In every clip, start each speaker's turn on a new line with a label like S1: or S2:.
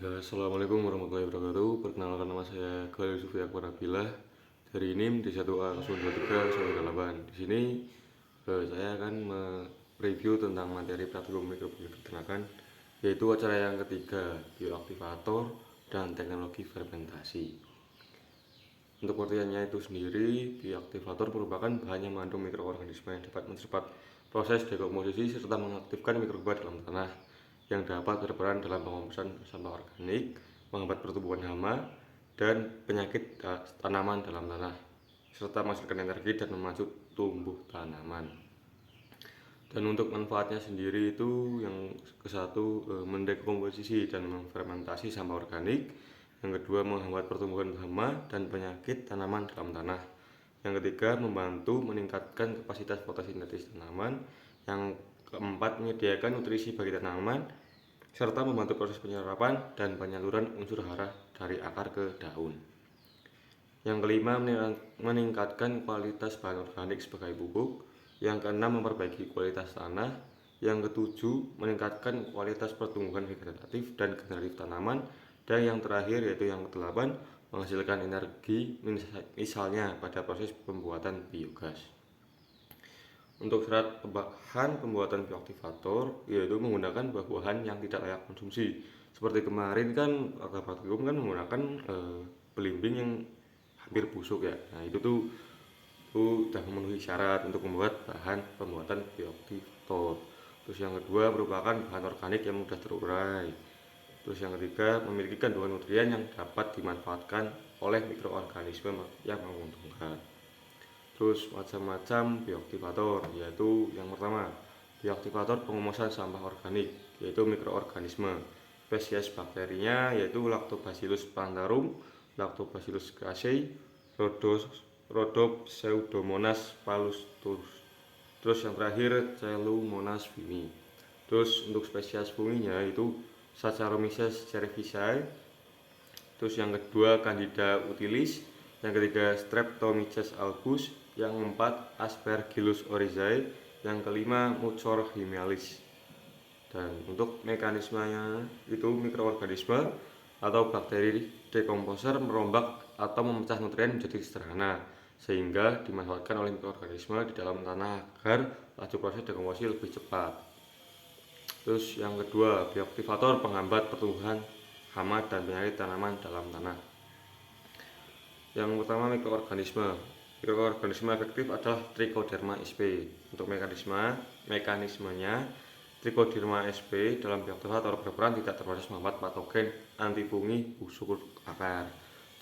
S1: Ya, Assalamualaikum warahmatullahi wabarakatuh. Perkenalkan, nama saya Khalil Sufi Akbar Nabilah dari NIM D1A023 988. Di sini saya akan mereview tentang materi praktikum mikrobiologi peternakan, yaitu acara yang ketiga, bioaktivator dan teknologi fermentasi. Untuk pengertiannya itu sendiri, bioaktivator merupakan bahan yang mengandung mikroorganisme yang dapat mempercepat proses dekomposisi serta mengaktifkan mikroba dalam tanah, yang dapat berperan dalam pengomposan sampah organik, menghambat pertumbuhan hama dan penyakit tanaman dalam tanah, serta menghasilkan energi dan memacu tumbuh tanaman. Dan untuk manfaatnya sendiri itu yang ke satu, mendekomposisi dan memfermentasi sampah organik. Yang kedua, menghambat pertumbuhan hama dan penyakit tanaman dalam tanah. Yang ketiga, membantu meningkatkan kapasitas fotosintesis tanaman. Yang keempat, menyediakan nutrisi bagi tanaman serta membantu proses penyerapan dan penyaluran unsur hara dari akar ke daun. Yang kelima, meningkatkan kualitas bahan organik sebagai pupuk. Yang keenam, memperbaiki kualitas tanah. Yang ketujuh, meningkatkan kualitas pertumbuhan vegetatif dan generatif tanaman. Dan yang terakhir yaitu yang kedelapan, menghasilkan energi, misalnya pada proses pembuatan biogas. Untuk syarat bahan pembuatan bioaktivator yaitu menggunakan buah-buahan yang tidak layak konsumsi. Seperti kemarin kan praktikum kan menggunakan belimbing yang hampir busuk ya. Nah itu sudah memenuhi syarat untuk membuat bahan pembuatan bioaktivator. Terus yang kedua, merupakan bahan organik yang mudah terurai. Terus yang ketiga, memiliki kandungan nutrien yang dapat dimanfaatkan oleh mikroorganisme yang menguntungkan. Terus macam-macam bioaktivator, yaitu yang pertama, bioaktivator pengemasan sampah organik, yaitu mikroorganisme. Spesies bakterinya yaitu Lactobacillus plantarum, Lactobacillus casei, Rhodopseudomonas palusturus. Terus yang terakhir, Celumonas vini. Terus untuk spesies funginya itu Saccharomyces cerevisiae. Terus yang kedua, Candida utilis. Yang ketiga, Streptomyces albus. Yang keempat, Aspergillus oryzae. Yang kelima, Mucor hymalis. Dan untuk mekanismenya itu mikroorganisme atau bakteri dekomposer merombak atau memecah nutrien menjadi sederhana, sehingga dimanfaatkan oleh mikroorganisme di dalam tanah agar laju proses dekomposisi lebih cepat. Terus yang kedua, bioaktivator penghambat pertumbuhan hama dan penyakit tanaman dalam tanah. Yang pertama, mikroorganisme. Mikroorganisme efektif adalah Trichoderma sp. Untuk mekanismenya, Trichoderma sp dalam bioaktivator berperan tidak terbatas menghambat patogen antifungi busuk akar,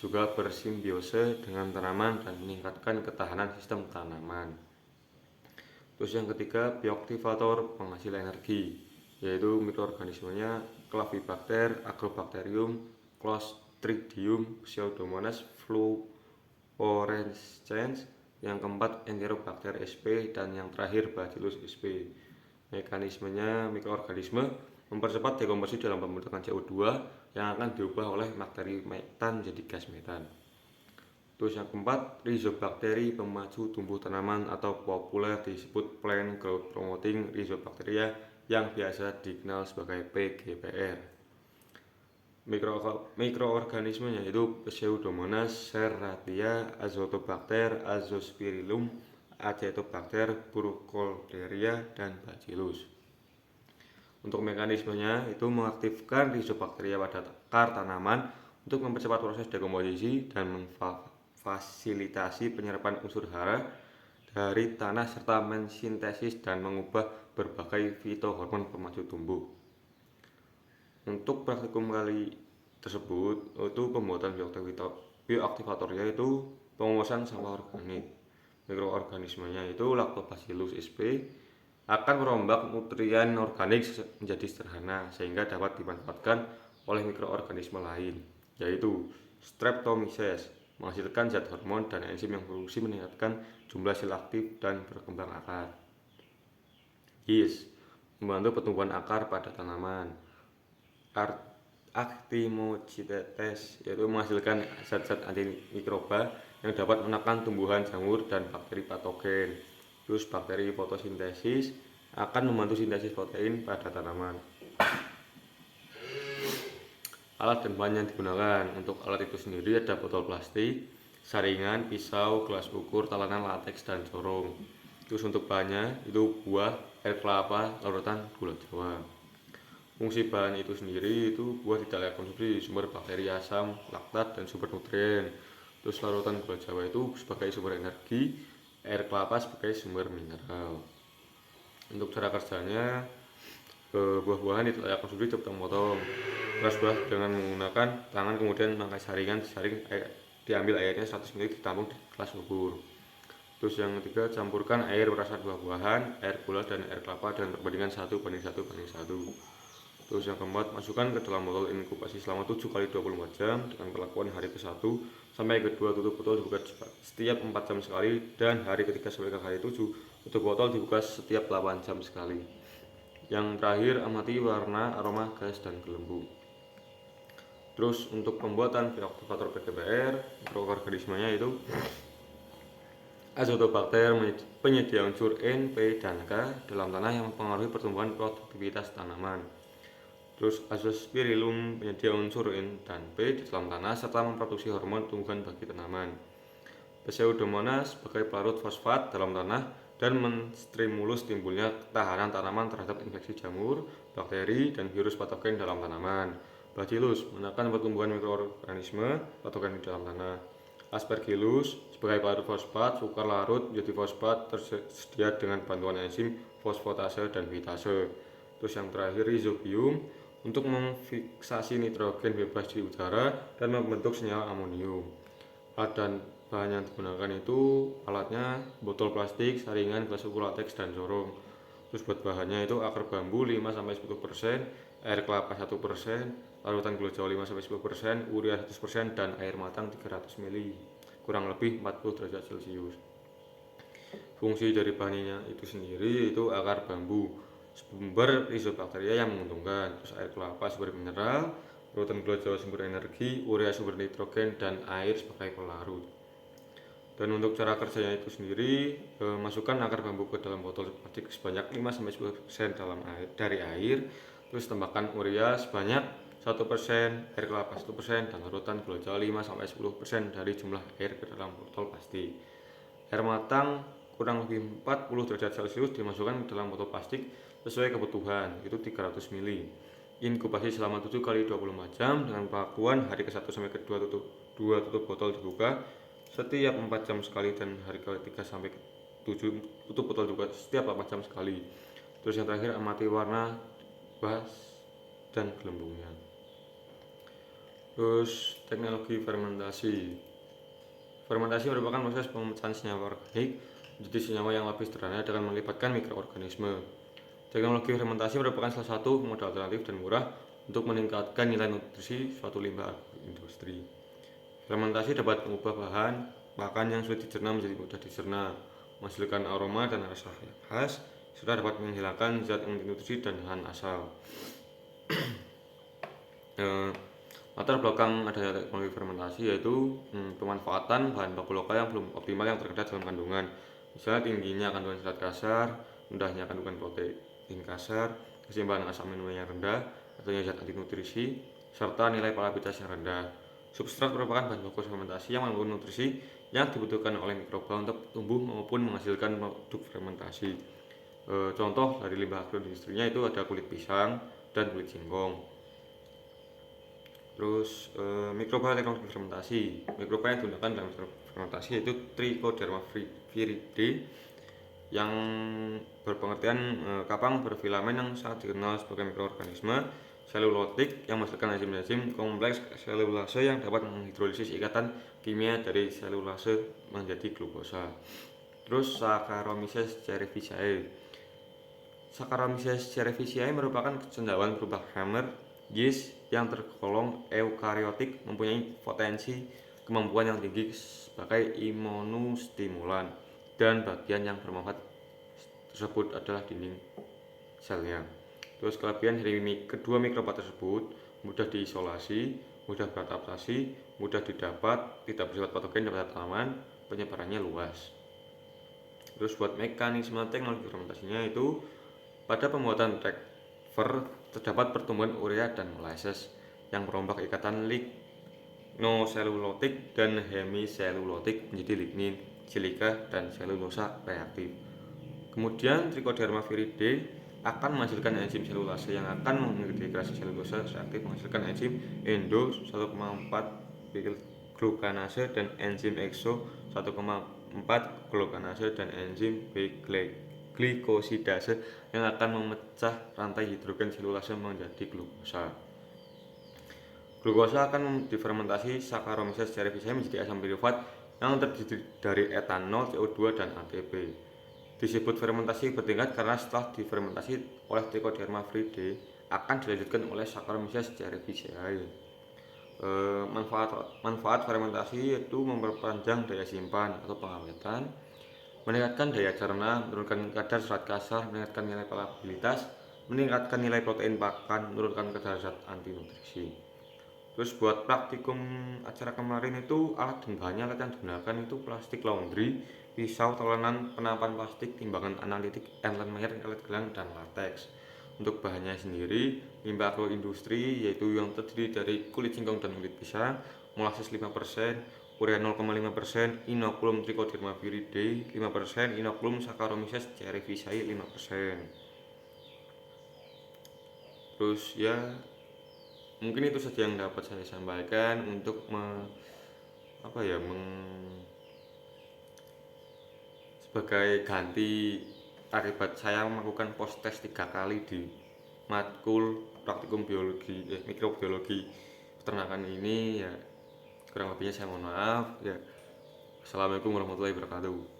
S1: juga bersimbiose dengan tanaman dan meningkatkan ketahanan sistem tanaman. Terus yang ketiga, bioaktivator penghasil energi, yaitu mikroorganismenya Clavibacter, Agrobacterium, Clostridium, Pseudomonas fluorescens. Yang keempat, Enterobacter sp. Dan yang terakhir, Bacillus sp. Mekanismenya, mikroorganisme mempercepat dekomposisi dalam pembentukan CO2 yang akan diubah oleh bakteri metan jadi gas metan. Terus yang keempat, Rhizobakteri pemacu tumbuh tanaman atau populer disebut Plant Growth Promoting Rhizobacteria yang biasa dikenal sebagai PGPR. Mikroorganismenya yaitu Pseudomonas, Serratia, Azotobacter, Azospirillum, Acetobacter, Burkholderia, dan Bacillus. Untuk mekanismenya itu mengaktifkan Rhizobacteria pada akar tanaman untuk mempercepat proses dekomposisi dan memfasilitasi penyerapan unsur hara dari tanah serta mensintesis dan mengubah berbagai fitohormon pemacu tumbuh. Untuk praktikum kali tersebut itu pembuatan bioaktivatornya itu pengemasan sampah organik. Mikroorganismenya itu Lactobacillus sp akan merombak nutrien organik menjadi sederhana sehingga dapat dimanfaatkan oleh mikroorganisme lain, yaitu Streptomyces, menghasilkan zat hormon dan enzim yang berfungsi meningkatkan jumlah sel aktif dan berkembang akar. Yeast, membantu pertumbuhan akar pada tanaman. Actinocytetes, yaitu menghasilkan zat-zat antimikroba yang dapat menekan tumbuhan jamur dan bakteri patogen. Terus bakteri fotosintesis akan membantu sintesis protein pada tanaman. Alat dan bahan yang digunakan. Untuk alat itu sendiri ada botol plastik, saringan, pisau, gelas ukur, talanan lateks, dan corong. Terus untuk bahannya itu buah, air kelapa, larutan gula jawa. Fungsi bahan itu sendiri itu buah tidak layak konsumsi, sumber bakteri asam, laktat, dan sumber nutrien. Terus larutan gula jawa itu sebagai sumber energi, air kelapa sebagai sumber mineral. Untuk cara kerjanya, buah-buahan itu layak konsumsi dipotong-potong. Peras buah dengan menggunakan tangan, kemudian memakai saringan, diambil airnya 100 ml, ditampung di gelas ukur. Terus yang ketiga, campurkan air perasan buah-buahan, air gula, dan air kelapa dengan perbandingan 1:1:1. Terus yang keempat, masukkan ke dalam botol inkubasi selama 7 kali 24 jam dengan perlakuan hari ke-1 sampai ke-2 tutup botol dibuka setiap 4 jam sekali, dan hari ketiga sampai ke hari 7 tutup botol dibuka setiap 8 jam sekali. Yang terakhir, amati warna, aroma, gas, dan gelembung. Terus untuk pembuatan faktor PGBR, mikroorganismenya itu azotobakter, penyedia unsur N, P, dan K dalam tanah yang mempengaruhi pertumbuhan produktivitas tanaman. Terus azospirillum, penyedia unsur N dan P di dalam tanah serta memproduksi hormon tumbuhan bagi tanaman. Pseudomonas sebagai pelarut fosfat dalam tanah dan menstimulus timbulnya ketahanan tanaman terhadap infeksi jamur, bakteri, dan virus patogen dalam tanaman. Bacillus menekan pertumbuhan mikroorganisme patogen di dalam tanah. Aspergillus sebagai pelarut fosfat, sukar larut menjadi fosfat tersedia dengan bantuan enzim fosfatase dan fitase. Terus yang terakhir, Rhizobium untuk memfiksasi nitrogen bebas di udara dan membentuk senyawa amonium. Alat dan bahan yang digunakan itu alatnya botol plastik, saringan, gelas ukur lateks, dan corong. Terus buat bahannya itu akar bambu 5-10%, air kelapa 1%, larutan gula jawa 5-10%, urea 100%, dan air matang 300 ml, kurang lebih 40 derajat Celcius. Fungsi dari bahannya itu sendiri itu akar bambu, sumber rizobakteria yang menguntungkan, terus air kelapa sumber mineral, larutan gula jawa sumber energi, urea sumber nitrogen, dan air sebagai pelarut. Dan untuk cara kerjanya itu sendiri, masukkan akar bambu ke dalam botol plastik sebanyak 5-10% dari air, terus tambahkan urea sebanyak 1%, air kelapa 1%, dan larutan gula jawa 5-10% dari jumlah air ke dalam botol plastik. Air matang kurang lebih 40 derajat Celcius dimasukkan ke dalam botol plastik sesuai kebutuhan, itu 300 ml. Inkubasi selama 7 kali 24 jam dengan perlakuan hari ke-1 sampai ke-2 tutup botol dibuka setiap 4 jam sekali, dan hari ke-3 sampai ke-7 tutup botol dibuka setiap 8 jam sekali. Terus yang terakhir, amati warna, gas, dan gelembungnya. Terus teknologi fermentasi. Fermentasi merupakan proses pemecahan senyawa organik menjadi senyawa yang lebih sederhana dengan melibatkan mikroorganisme. Teknologi fermentasi merupakan salah satu modal alternatif dan murah untuk meningkatkan nilai nutrisi suatu limbah industri. Fermentasi dapat mengubah bahan makan yang sulit dicerna menjadi mudah dicerna, menghasilkan aroma dan rasa khas, serta dapat menghilangkan zat anti-nutrisi dan bahan asal. Latar belakang adanya teknologi fermentasi yaitu pemanfaatan bahan baku lokal yang belum optimal yang terkendala dalam kandungan, misalnya tingginya kandungan serat kasar, mudahnya kandungan protein kasar, keseimbangan asam amino yang rendah, adanya zat anti nutrisi, serta nilai palabitas yang rendah. Substrat merupakan bahan baku fermentasi yang mengandung nutrisi yang dibutuhkan oleh mikroba untuk tumbuh maupun menghasilkan produk fermentasi. Contoh dari limbah agroindustrinya itu ada kulit pisang dan kulit singkong. Terus mikroba teknologi fermentasi. Mikroba yang digunakan dalam fermentasi yaitu Trichoderma viride yang berpengertian kapang berfilamen yang sangat dikenal sebagai mikroorganisme selulotik yang menghasilkan enzim-enzim kompleks selulase yang dapat menghidrolisis ikatan kimia dari selulase menjadi glukosa. Terus Saccharomyces cerevisiae. Saccharomyces cerevisiae merupakan cendawan berubah hammer yeast yang tergolong eukariotik, mempunyai potensi kemampuan yang tinggi sebagai imunostimulan, dan bagian yang bermanfaat tersebut adalah dinding selnya. Terus kelebihan dari kedua mikroba tersebut mudah diisolasi, mudah beradaptasi, mudah didapat, tidak bersifat patogen pada tanaman, penyebarannya luas. Terus buat mekanisme teknologi fermentasinya itu pada pembuatan rekver terdapat pertumbuhan urea dan molasses yang merombak ikatan lignoselulotik dan hemiselulotik menjadi lignin, silika, dan selulosa reaktif. Kemudian Trichoderma viride akan menghasilkan enzim selulase yang akan mendegrasi selulosa reaktif menghasilkan enzim endo 1,4 glukanase dan enzim exo 1,4 glukanase dan enzim glikosidase yang akan memecah rantai hidrogen selulase menjadi glukosa. Glukosa akan difermentasi Saccharomyces cerevisiae menjadi asam pirufat yang terdiri dari etanol, CO2, dan ATP. Disebut fermentasi bertingkat karena setelah difermentasi oleh Trichoderma viride akan dilanjutkan oleh Saccharomyces cerevisiae. Manfaat fermentasi yaitu memperpanjang daya simpan atau pengawetan, meningkatkan daya cerna, menurunkan kadar serat kasar, meningkatkan nilai palatabilitas, meningkatkan nilai protein pakan, menurunkan kadar zat anti nutrisi. Terus buat praktikum acara kemarin itu alat dan bahannya alat yang digunakan itu plastik laundry, pisau, talenan, penampakan plastik, timbangan analitik, Erlenmeyer, alat gelang, dan latex. Untuk bahannya sendiri, limbah agroindustri yaitu yang terdiri dari kulit singkong dan kulit pisang, molasses 5%, urea 0,5%, inokulum Trichoderma viride 5%, inokulum Saccharomyces cerevisiae 5%. Terus ya mungkin itu saja yang dapat saya sampaikan untuk sebagai ganti akibat saya melakukan post test 3 kali di matkul praktikum mikrobiologi peternakan ini ya, kurang lebihnya saya mohon maaf ya. Assalamualaikum warahmatullahi wabarakatuh.